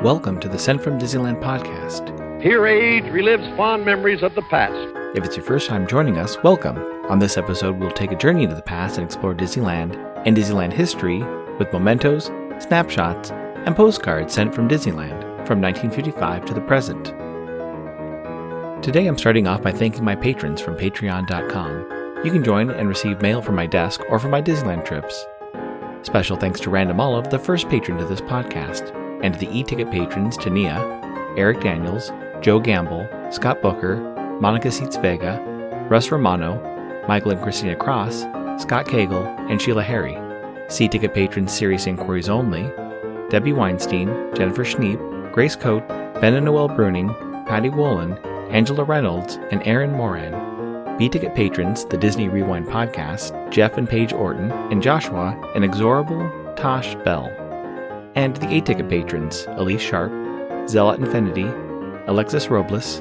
Welcome to the Sent from Disneyland podcast. Here age relives fond memories of the past. If it's your first time joining us, welcome. On this episode, we'll take a journey into the past and explore Disneyland and Disneyland history with mementos, snapshots, and postcards sent from Disneyland from 1955 to the present. Today I'm starting off by thanking my patrons from patreon.com. You can join and receive mail from my desk or from my Disneyland trips. Special thanks to Random Olive, the first patron to this podcast, and to the e-ticket patrons Tania, Eric Daniels, Joe Gamble, Scott Booker, Monica Seitz Vega, Russ Romano, Michael and Christina Cross, Scott Cagle, and Sheila Harry. C-ticket patrons Serious Inquiries Only, Debbie Weinstein, Jennifer Schneep, Grace Coate, Ben and Noel Bruning, Patty Wolin, Angela Reynolds, and Aaron Moran. B-ticket patrons The Disney Rewind Podcast, Jeff and Paige Orton, and Joshua, and Exorable Tosh Bell. And the A-ticket patrons, Elise Sharp, Zealot Infinity, Alexis Robles,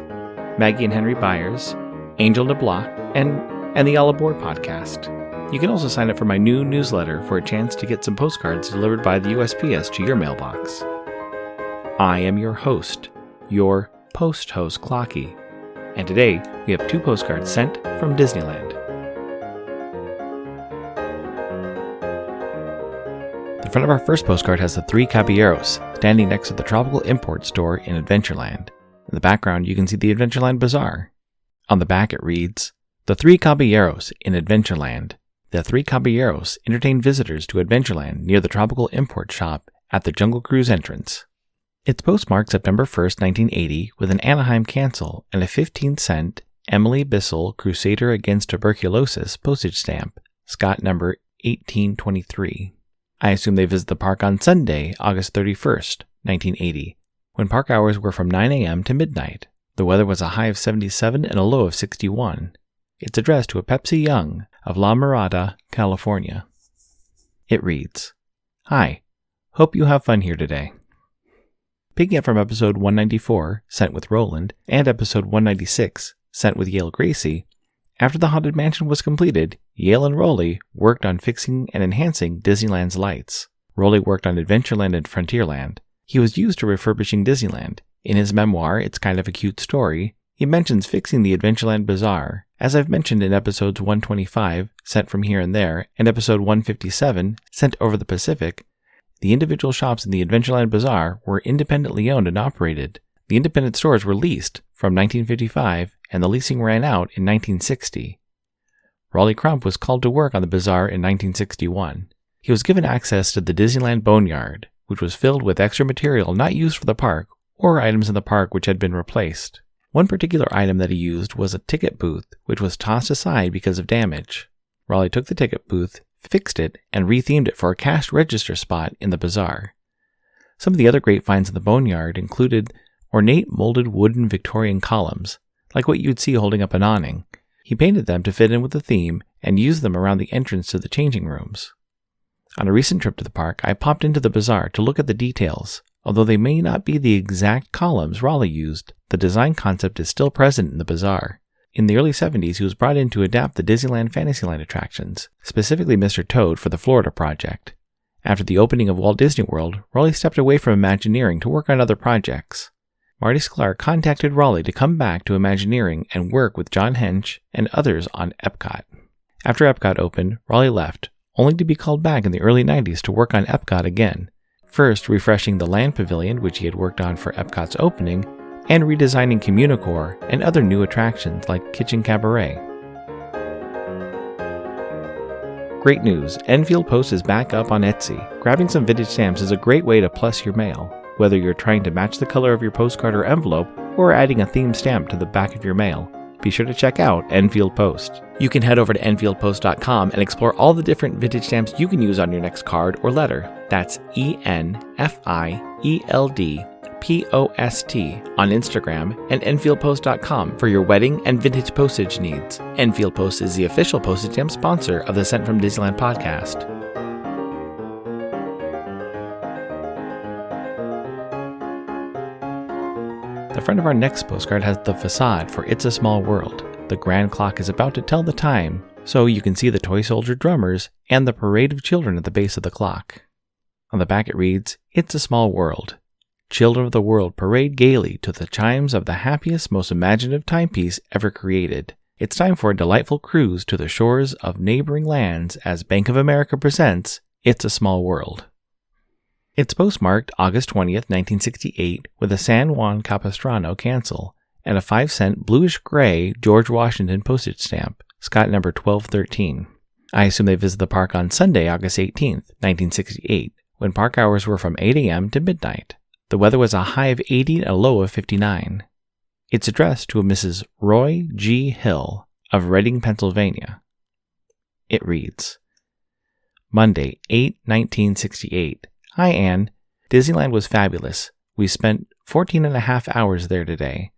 Maggie and Henry Byers, Angel DeBlois, and the All Aboard podcast. You can also sign up for my new newsletter for a chance to get some postcards delivered by the USPS to your mailbox. I am your host, your post-host Clocky, and today we have 2 postcards sent from Disneyland. The front of our first postcard has the 3 Caballeros standing next to the tropical import store in Adventureland. In the background, you can see the Adventureland Bazaar. On the back, it reads, The 3 Caballeros in Adventureland. The 3 Caballeros entertain visitors to Adventureland near the tropical import shop at the Jungle Cruise entrance. It's postmarked September 1st, 1980, with an Anaheim cancel and a 15-cent Emily Bissell Crusader Against Tuberculosis postage stamp, Scott number 1823. I assume they visit the park on Sunday, August 31st, 1980, when park hours were from 9 a.m. to midnight. The weather was a high of 77 and a low of 61. It's addressed to a Pepsi Young of La Mirada, California. It reads, Hi, hope you have fun here today. Picking up from episode 194, sent with Roland, and episode 196, sent with Yale Gracie, after the Haunted Mansion was completed, Yale and Rolly worked on fixing and enhancing Disneyland's lights. Rolly worked on Adventureland and Frontierland. He was used to refurbishing Disneyland. In his memoir, It's Kind of a Cute Story, he mentions fixing the Adventureland Bazaar. As I've mentioned in episodes 125, Sent from Here and There, and episode 157, Sent Over the Pacific, the individual shops in the Adventureland Bazaar were independently owned and operated. The independent stores were leased from 1955, and the leasing ran out in 1960. Raleigh Crump was called to work on the bazaar in 1961. He was given access to the Disneyland Boneyard, which was filled with extra material not used for the park or items in the park which had been replaced. One particular item that he used was a ticket booth, which was tossed aside because of damage. Raleigh took the ticket booth, fixed it, and rethemed it for a cash register spot in the bazaar. Some of the other great finds in the Boneyard included ornate molded wooden Victorian columns, like what you'd see holding up an awning. He painted them to fit in with the theme and used them around the entrance to the changing rooms. On a recent trip to the park, I popped into the bazaar to look at the details. Although they may not be the exact columns Raleigh used, the design concept is still present in the bazaar. In the early 70s, he was brought in to adapt the Disneyland Fantasyland attractions, specifically Mr. Toad for the Florida project. After the opening of Walt Disney World, Raleigh stepped away from Imagineering to work on other projects. Marty Sklar contacted Raleigh to come back to Imagineering and work with John Hench and others on Epcot. After Epcot opened, Raleigh left, only to be called back in the early 90s to work on Epcot again, first refreshing the Land Pavilion, which he had worked on for Epcot's opening, and redesigning Communicore and other new attractions like Kitchen Cabaret. Great news! Enfield Post is back up on Etsy. Grabbing some vintage stamps is a great way to plus your mail. Whether you're trying to match the color of your postcard or envelope, or adding a themed stamp to the back of your mail, be sure to check out Enfield Post. You can head over to EnfieldPost.com and explore all the different vintage stamps you can use on your next card or letter. That's ENFIELDPOST on Instagram and EnfieldPost.com for your wedding and vintage postage needs. Enfield Post is the official postage stamp sponsor of the Sent from Disneyland podcast. The front of our next postcard has the facade for It's a Small World. The grand clock is about to tell the time, so you can see the toy soldier drummers and the parade of children at the base of the clock. On the back it reads, It's a Small World. children of the world parade gaily to the chimes of the happiest, most imaginative timepiece ever created. It's time for a delightful cruise to the shores of neighboring lands as Bank of America presents It's a Small World. It's postmarked August 20th, 1968, with a San Juan Capistrano cancel and a 5-cent bluish-gray George Washington postage stamp, Scott number 1213. I assume they visit the park on Sunday, August 18th, 1968, when park hours were from 8 a.m. to midnight. The weather was a high of 80 and a low of 59. It's addressed to a Mrs. Roy G. Hill of Reading, Pennsylvania. It reads, Monday, 8/1968. Hi, Anne. Disneyland was fabulous. We spent 14.5 hours there today.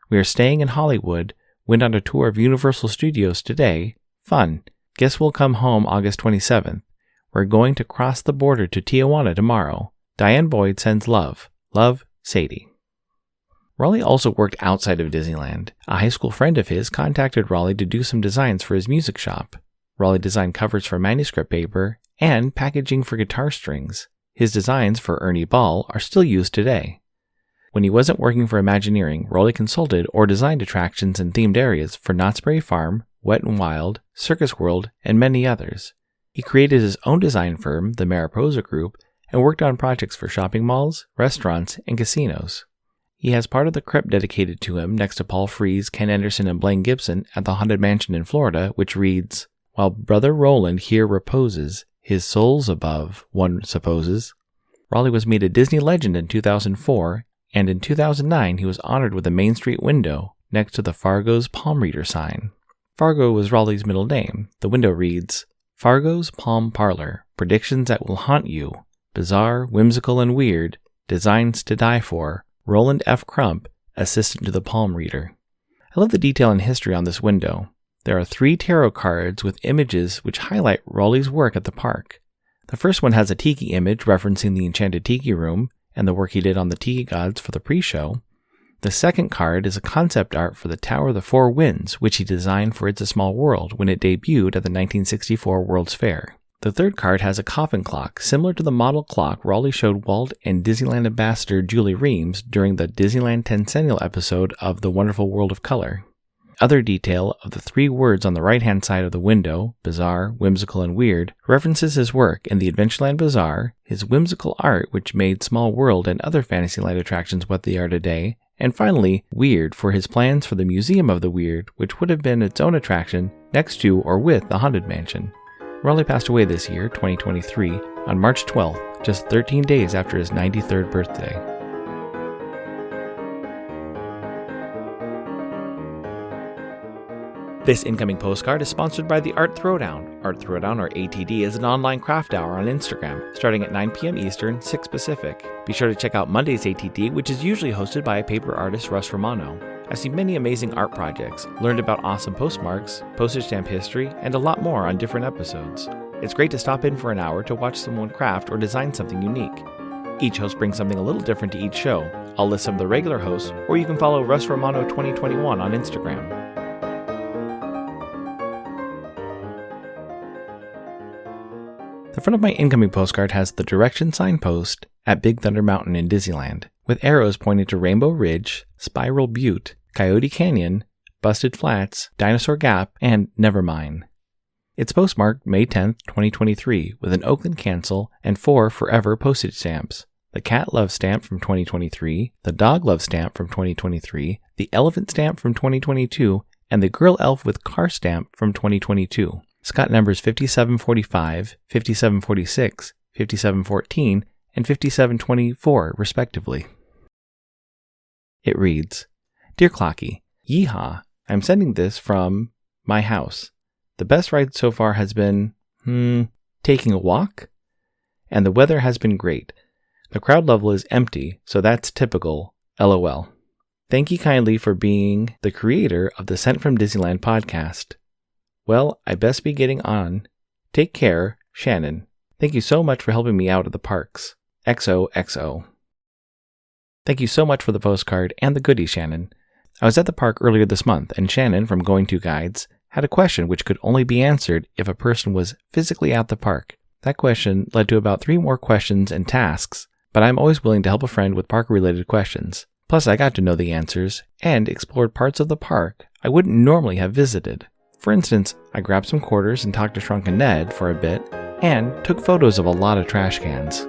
We are staying in Hollywood, went on a tour of Universal Studios today. Fun. Guess we'll come home August 27th. We're going to cross the border to Tijuana tomorrow. Diane Boyd sends love. Love, Sadie. Raleigh also worked outside of Disneyland. A high school friend of his contacted Raleigh to do some designs for his music shop. Raleigh designed covers for manuscript paper and packaging for guitar strings. His designs for Ernie Ball are still used today. When he wasn't working for Imagineering, Raleigh consulted or designed attractions and themed areas for Knott's Berry Farm, Wet n' Wild, Circus World, and many others. He created his own design firm, the Mariposa Group, and worked on projects for shopping malls, restaurants, and casinos. He has part of the crypt dedicated to him next to Paul Frees, Ken Anderson, and Blaine Gibson at the Haunted Mansion in Florida, which reads, While Brother Roland here reposes, his soul's above, one supposes. Raleigh was made a Disney legend in 2004, and in 2009 he was honored with a Main Street window next to the Fargo's Palm Reader sign. Fargo was Raleigh's middle name. The window reads, Fargo's Palm Parlor, predictions that will haunt you, bizarre, whimsical, and weird, designs to die for, Roland F. Crump, assistant to the palm reader. I love the detail and history on this window. There are 3 tarot cards with images which highlight Raleigh's work at the park. The first one has a tiki image referencing the Enchanted Tiki Room and the work he did on the Tiki Gods for the pre-show. The second card is a concept art for the Tower of the Four Winds, which he designed for It's a Small World when it debuted at the 1964 World's Fair. The third card has a coffin clock, similar to the model clock Raleigh showed Walt and Disneyland ambassador Julie Reams during the Disneyland Tencennial episode of The Wonderful World of Color. Other detail of the 3 words on the right-hand side of the window, bizarre, whimsical, and weird, references his work in the Adventureland Bazaar, his whimsical art which made Small World and other Fantasyland attractions what they are today, and finally, weird for his plans for the Museum of the Weird, which would have been its own attraction next to or with the Haunted Mansion. Raleigh passed away this year, 2023, on March 12th, just 13 days after his 93rd birthday. This incoming postcard is sponsored by the Art Throwdown. Art Throwdown, or ATD, is an online craft hour on Instagram, starting at 9 p.m. Eastern, 6 Pacific. Be sure to check out Monday's ATD, which is usually hosted by paper artist Russ Romano. I've seen many amazing art projects, learned about awesome postmarks, postage stamp history, and a lot more on different episodes. It's great to stop in for an hour to watch someone craft or design something unique. Each host brings something a little different to each show. I'll list some of the regular hosts, or you can follow Russ Romano 2021 on Instagram. The front of my incoming postcard has the direction signpost at Big Thunder Mountain in Disneyland, with arrows pointing to Rainbow Ridge, Spiral Butte, Coyote Canyon, Busted Flats, Dinosaur Gap, and Nevermind. It's postmarked May 10th, 2023, with an Oakland cancel and 4 forever postage stamps. The Cat Love stamp from 2023, the Dog Love stamp from 2023, the Elephant stamp from 2022, and the Girl Elf with Car stamp from 2022. Scott numbers 5745, 5746, 5714, and 5724, respectively. It reads, Dear Clocky, yeehaw, I'm sending this from my house. The best ride so far has been, taking a walk? And the weather has been great. The crowd level is empty, so that's typical, LOL. Thank you kindly for being the creator of the Sent from Disneyland podcast. Well, I best be getting on. Take care, Shannon. Thank you so much for helping me out at the parks. XOXO. Thank you so much for the postcard and the goodies, Shannon. I was at the park earlier this month, and Shannon from Going To Guides had a question which could only be answered if a person was physically at the park. That question led to about 3 more questions and tasks but I'm always willing to help a friend with park-related questions. Plus, I got to know the answers and explored parts of the park I wouldn't normally have visited. For instance, I grabbed some quarters and talked to Shrunken Ned for a bit, and took photos of a lot of trash cans.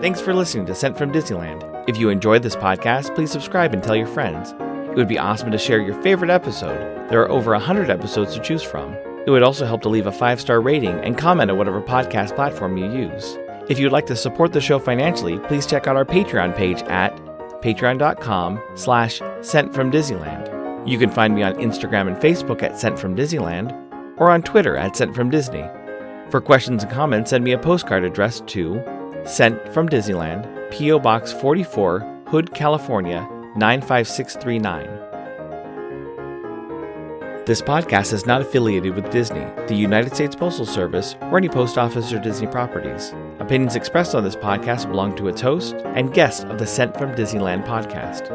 Thanks for listening to Sent from Disneyland. If you enjoyed this podcast, please subscribe and tell your friends. It would be awesome to share your favorite episode. There are over 100 episodes to choose from. It would also help to leave a 5-star rating and comment on whatever podcast platform you use. If you'd like to support the show financially, please check out our Patreon page at patreon.com/sentfromdisneyland. You can find me on Instagram and Facebook at Sent from Disneyland, or on Twitter at Sent from Disney. For questions and comments, send me a postcard addressed to Sent from Disneyland, P.O. Box 44, Hood, California, 95639. This podcast is not affiliated with Disney, the United States Postal Service, or any post office or Disney properties. Opinions expressed on this podcast belong to its host and guests of the Sent from Disneyland podcast.